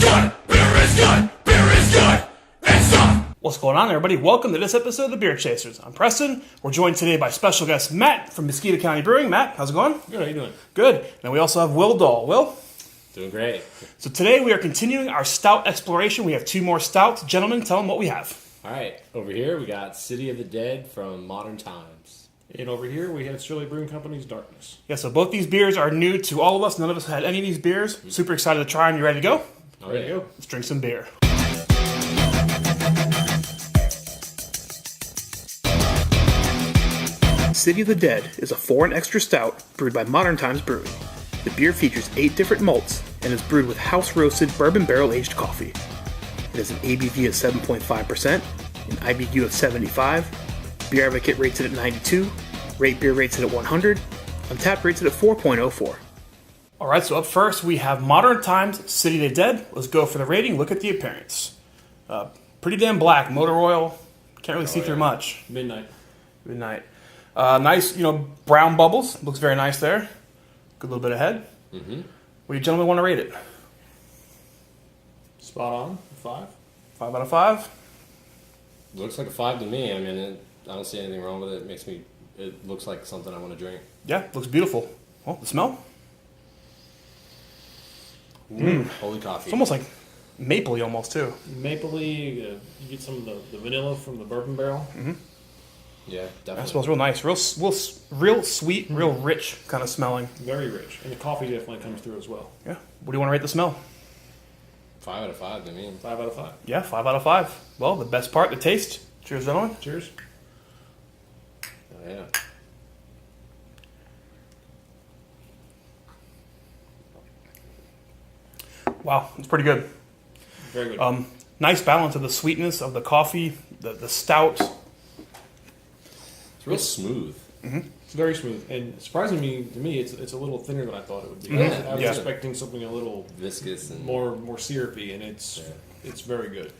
good. Beer is good. Beer is good. It's up. What's going on, everybody? Welcome to this episode of The Beer Chasers. I'm Preston. We're joined today by special guest Matt from Mosquito County Brewing. Matt, how's it going? Good, how you doing? Good. And we also have Will Dahl. Will? Doing great. So today we are continuing our stout exploration. We have two more stouts. Gentlemen, tell them what we have. All right, over here we got City of the Dead from Modern Times. And over here we have Shirley Brewing Company's Darkness. Yeah, so both these beers are new to all of us. None of us had any of these beers. Super excited to try them. You ready to go? All right, go. Let's drink some beer. City of the Dead is a foreign extra stout brewed by Modern Times Brewing. The beer features 8 different malts and is brewed with house-roasted bourbon barrel-aged coffee. It has an ABV of 7.5%, an IBU of 75, Beer Advocate rates it at 92, Rate Beer rates it at 100, Untappd rates it at 4.04. Alright, so up first we have Modern Times City of the Dead. Let's go for the rating. Look at the appearance. Pretty damn black, motor oil. Can't really see through much. Midnight. Nice, brown bubbles. Looks very nice there. Good little bit of head. Mm-hmm. What do you gentlemen want to rate it? Spot on. 5. 5 out of 5? Looks like a 5 to me. I mean, I don't see anything wrong with it. It looks like something I want to drink. Yeah, looks beautiful. Oh, the smell? Holy coffee. It's almost like mapley almost too. Mapley, you get some of the vanilla from the bourbon barrel. Mm-hmm. Yeah, That definitely. smells real nice. Real sweet, real rich kind of smelling. Very rich. And the coffee definitely comes through as well. Yeah. What do you want to rate the smell? 5 out of 5 to me. 5 out of 5. Yeah, 5 out of 5. Well, the best part, the taste. Cheers, gentlemen. Cheers. Oh, yeah. Wow, it's pretty good. Very good. Nice balance of the sweetness of the coffee, the stout. It's real smooth. It's very smooth. And surprisingly to me, it's a little thinner than I thought it would be. Mhm. I was Yeah. expecting something a little Viscous and more syrupy, and it's very good.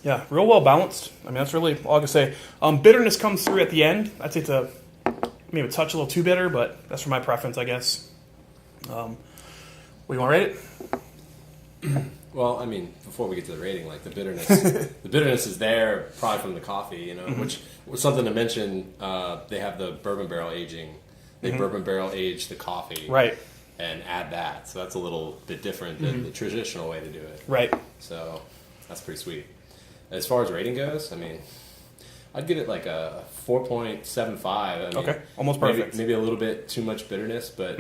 Yeah, real well balanced. I mean, that's really all I can say. Bitterness comes through at the end. I'd say it's maybe a touch a little too bitter, but that's for my preference, I guess. What do you want to rate it? Well, I mean, before we get to the rating, like the bitterness is there probably from the coffee, which was something to mention. They have the bourbon barrel aging. They bourbon barrel age the coffee, Right. and add that. So that's a little bit different than the traditional way to do it. Right. So that's pretty sweet. As far as rating goes, I mean, I'd give it like a 4.75. I mean, Okay, almost perfect. Maybe a little bit too much bitterness, but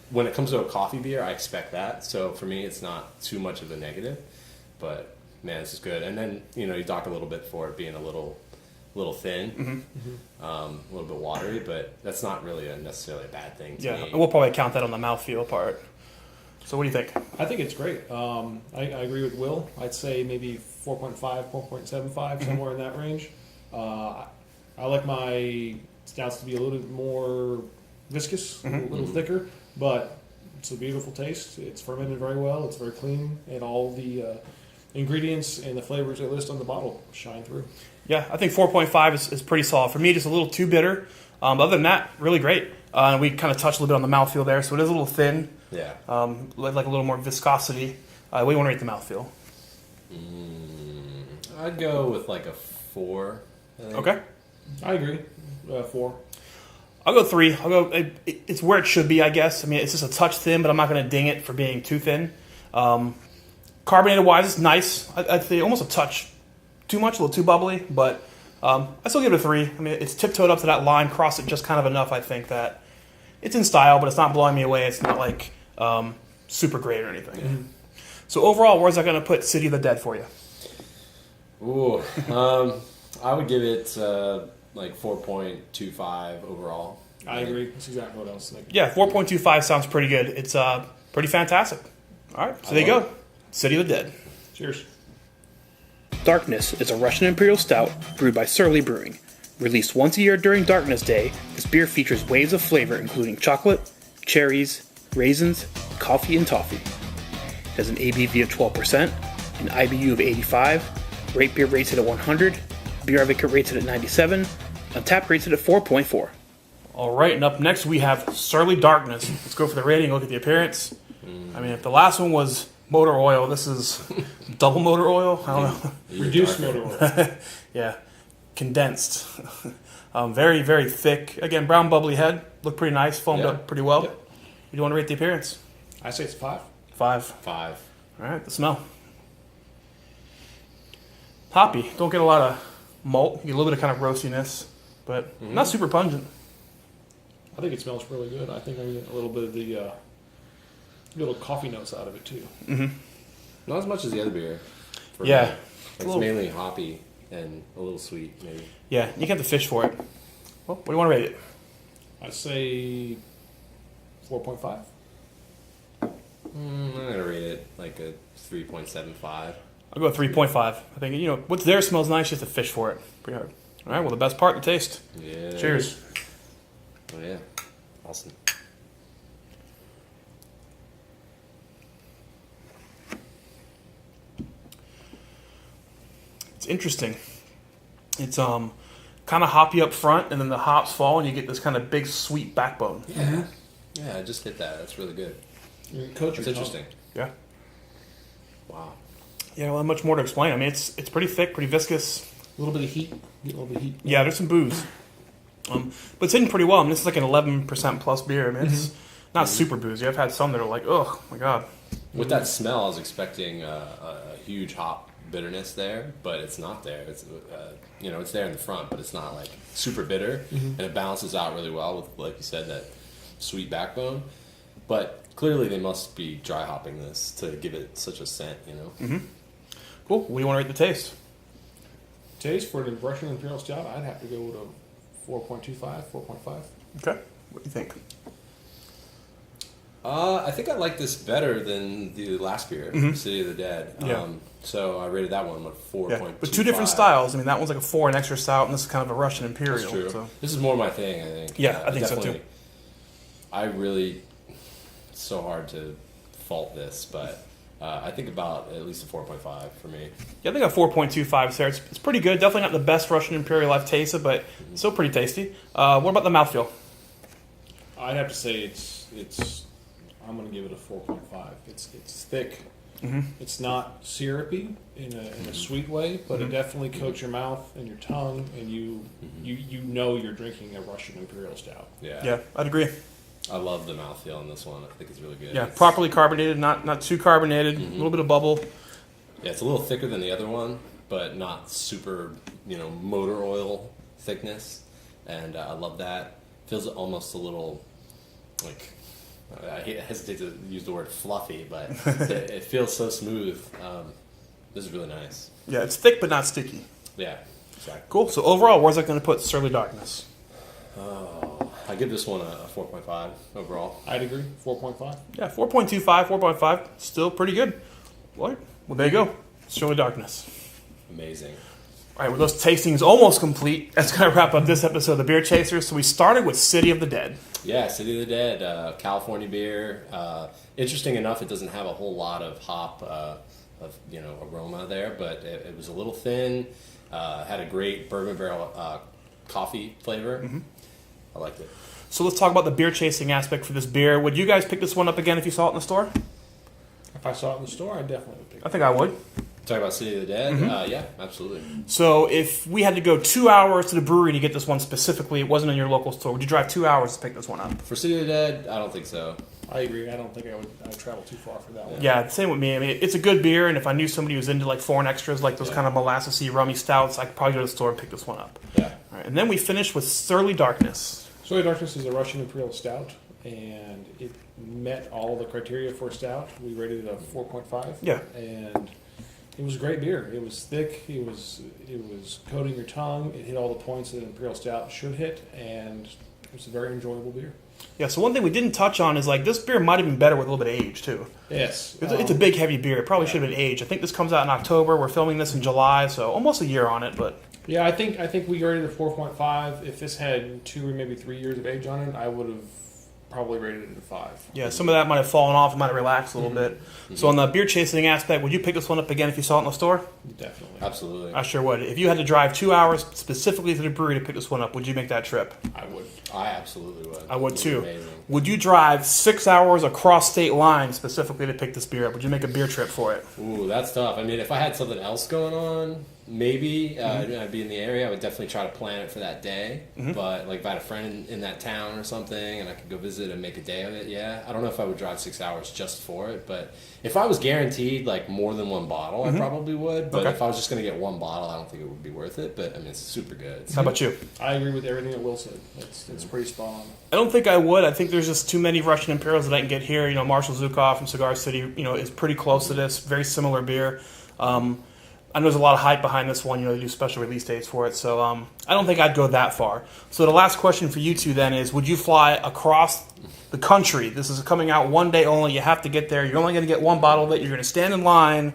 when it comes to a coffee beer, I expect that. So for me, it's not too much of a negative. But man, this is good. And then you talk a little bit for it being a little thin, a little bit watery, but that's not really necessarily a bad thing to Yeah, me. and we'll probably count that on the mouthfeel part. So what do you think? I think it's great. I agree with Will. I'd say maybe 4.5, 4.75, somewhere in that range. I like my stouts to be a little bit more viscous, a little thicker, but it's a beautiful taste. It's fermented very well. It's very clean, and all the ingredients and the flavors they list on the bottle shine through. Yeah, I think 4.5 is pretty solid. For me, just a little too bitter. Other than that, really great. We kind of touched a little bit on the mouthfeel there, so it is a little thin. Yeah. Like a little more viscosity. What do you want to rate the mouthfeel? I'd go with like a 4. I think. Okay. I agree. 4. I'll go 3. I'll go. It's where it should be, I guess. I mean, it's just a touch thin, but I'm not going to ding it for being too thin. Carbonated wise, it's nice. I'd say almost a touch too much, a little too bubbly, but I still give it a 3. I mean, it's tiptoed up to that line, crossed it just kind of enough. I think that it's in style, but it's not blowing me away. It's not like super great or anything. So overall, where's that going to put City of the Dead for you? Ooh, I would give it like 4.25 overall. I agree. That's exactly what I was thinking. Yeah, 4.25 sounds pretty good. It's pretty fantastic. All right, so there you go. City of the Dead. Cheers. Darkness is a Russian Imperial Stout brewed by Shirley Brewing. Released once a year during Darkness Day, this beer features waves of flavor including chocolate, cherries, raisins, coffee, and toffee. It has an ABV of 12%, an IBU of 85, Rate Beer rates it at 100, Beer Advocate rates it at 97, Untappd rates it at 4.4. All right, and up next we have Surly Darkness. Let's go for the rating, look at the appearance. I mean, if the last one was motor oil. This is double motor oil. I don't know. Reduced motor oil. Yeah, condensed. Very, very thick. Again, brown bubbly head. Looked pretty nice. Foamed up pretty well. Yep. You do want to rate the appearance? I say it's 5. 5. 5. All right, the smell. Hoppy. Don't get a lot of malt. You get a little bit of kind of roastiness, but not super pungent. I think it smells really good. I think I get a little bit of the little coffee notes out of it too. Not as much as the other beer. For Yeah. me. It's mainly hoppy and a little sweet, maybe. Yeah, you get the fish for it. Well, what do you want to rate it? I'd say 4.5. I'm going to rate it like a 3.75. I'll go with 3.5. I think, what's there smells nice, just the fish for it. Pretty hard. All right, well, the best part, the taste. Yeah. Cheers. Oh, yeah. Awesome. It's interesting. It's kind of hoppy up front, and then the hops fall, and you get this kind of big, sweet backbone. Yeah. Yeah, I just hit that. That's really good. Coach, It's interesting. Yeah. Wow. Yeah, well, much more to explain. I mean, it's pretty thick, pretty viscous. A little bit of heat. Get a little bit of heat. Yeah, there's some booze. But it's hidden pretty well. I mean, this is like an 11% plus beer. I mean, it's not super boozy. I've had some that are like, oh, my God. With that smell, I was expecting a huge hop bitterness there, but it's not there. It's it's there in the front, but it's not like super bitter, and it balances out really well with, like you said, that sweet backbone. But clearly, they must be dry hopping this to give it such a scent, Cool. What do you want to rate the taste? Taste for an Russian Imperial Stout, I'd have to go with a 4.25, 4.5. Okay. What do you think? I think I like this better than the last beer, City of the Dead. Yeah. So I rated that one with 4.25. Yeah. But two different styles. I mean, that one's like a 4 and extra stout, and this is kind of a Russian Imperial. That's true. So. This is more my thing, I think. Yeah, I think so, too. I really... It's so hard to fault this, but I think about at least a 4.5 for me. Yeah, I think a 4.25 there. It's pretty good. Definitely not the best Russian Imperial I've tasted, but still pretty tasty. What about the mouthfeel? I'd have to say it's. I'm going to give it a 4.5. It's thick. It's not syrupy in a sweet way, but it definitely coats your mouth and your tongue, and you know you're drinking a Russian Imperial Stout. Yeah, I'd agree. I love the mouthfeel on this one. I think it's really good. Yeah, properly carbonated, not too carbonated, a little bit of bubble. Yeah, it's a little thicker than the other one, but not super, motor oil thickness. And I love that. Feels almost a little, like, I hesitate to use the word fluffy, but it feels so smooth. This is really nice. Yeah, it's thick but not sticky. Yeah, exactly. Cool. So overall, where's that going to put Surly Darkness? I give this one a 4.5 overall. I'd agree, 4.5. Yeah, 4.25, 4.5. Still pretty good. What? Well, there you go. Surly Darkness. Amazing. All right, well, those tastings almost complete. That's going to wrap up this episode of The Beer Chasers. So we started with City of the Dead. Yeah, City of the Dead, California beer. Interesting enough, it doesn't have a whole lot of hop, aroma there, but it was a little thin. Had a great bourbon barrel coffee flavor. I liked it. So let's talk about the beer chasing aspect for this beer. Would you guys pick this one up again if you saw it in the store? If I saw it in the store, I'd definitely would pick it I think I would. Talk about City of the Dead? Yeah, absolutely. So if we had to go 2 hours to the brewery to get this one specifically, it wasn't in your local store, would you drive 2 hours to pick this one up? For City of the Dead, I don't think so. I agree. I don't think I'd travel too far for that one. Yeah, same with me. I mean, it's a good beer, and if I knew somebody who was into like foreign extras, like those kind of molassesy, rummy stouts, I could probably go to the store and pick this one up. Yeah. All right, and then we finished with Surly Darkness. Surly Darkness is a Russian Imperial Stout, and it met all the criteria for a stout. We rated it a 4.5. Yeah. And it was a great beer. It was thick. It was coating your tongue. It hit all the points that an Imperial Stout should hit, and it was a very enjoyable beer. Yeah, so one thing we didn't touch on is like this beer might have been better with a little bit of age too. Yes. It's a big, heavy beer. It probably should have been aged. I think this comes out in October. We're filming this in July, so almost a year on it, but... Yeah, I think we rated it a 4.5. If this had 2 or maybe 3 years of age on it, I would have probably rated it a 5. Yeah, some of that might have fallen off. It might have relaxed a little bit. So on the beer chasing aspect, would you pick this one up again if you saw it in the store? Definitely. Absolutely. I sure would. If you had to drive 2 hours specifically to the brewery to pick this one up, would you make that trip? I would. I absolutely would. I would It too. Amazing. Would you drive 6 hours across state lines specifically to pick this beer up? Would you make a beer trip for it? Ooh, that's tough. I mean, if I had something else going on, maybe I'd be in the area. I would definitely try to plan it for that day. But like if I had a friend in that town or something, and I could go visit and make a day of it, yeah. I don't know if I would drive 6 hours just for it, but if I was guaranteed like more than one bottle, I probably would. But Okay. if I was just going to get one bottle, I don't think it would be worth it. But I mean, it's super good. How about you? I agree with everything that Will said. It's pretty spot on. I don't think I would. I think there's just too many Russian Imperials that I can get here. You know, Marshall Zukov from Cigar City, you know, is pretty close to this. Very similar beer. I know there's a lot of hype behind this one. You know, they do special release dates for it. So I don't think I'd go that far. So the last question for you two then is, would you fly across the country? This is coming out one day only. You have to get there. You're only going to get one bottle of it. You're going to stand in line.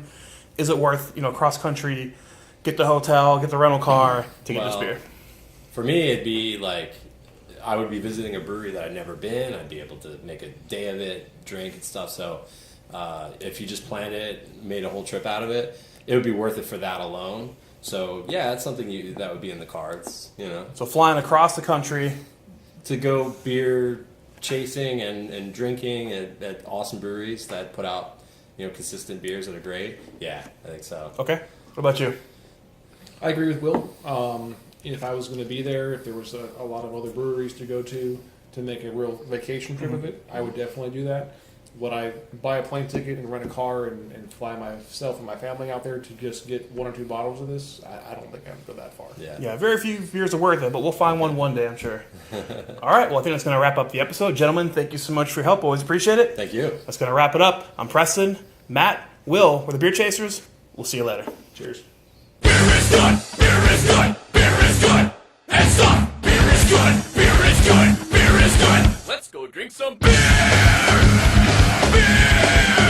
Is it worth, you know, cross country, get the hotel, get the rental car to get this beer? For me, it'd be like I would be visiting a brewery that I'd never been. I'd be able to make a day of it, drink and stuff. So if you just planned it, made a whole trip out of it, it would be worth it for that alone. So yeah, that's something that would be in the cards, you know. So flying across the country To go beer chasing and drinking at awesome breweries that put out, you know, consistent beers that are great. Yeah, I think so. Okay. What about you? I agree with Will. If I was going to be there, if there was a lot of other breweries to go to make a real vacation trip of it, I would definitely do that. Would I buy a plane ticket and rent a car and fly myself and my family out there to just get 1 or 2 bottles of this? I don't think I would go that far. Yeah. Yeah, very few beers are worth it, but we'll find one day, I'm sure. All right, well, I think that's going to wrap up the episode. Gentlemen, thank you so much for your help. Always appreciate it. Thank you. That's going to wrap it up. I'm Preston, Matt, Will. We're the Beer Chasers. We'll see you later. Cheers. Beer is good, beer is good, beer is good. And stop. Beer is good, beer is good, beer is good. Let's go drink some beer. Beer.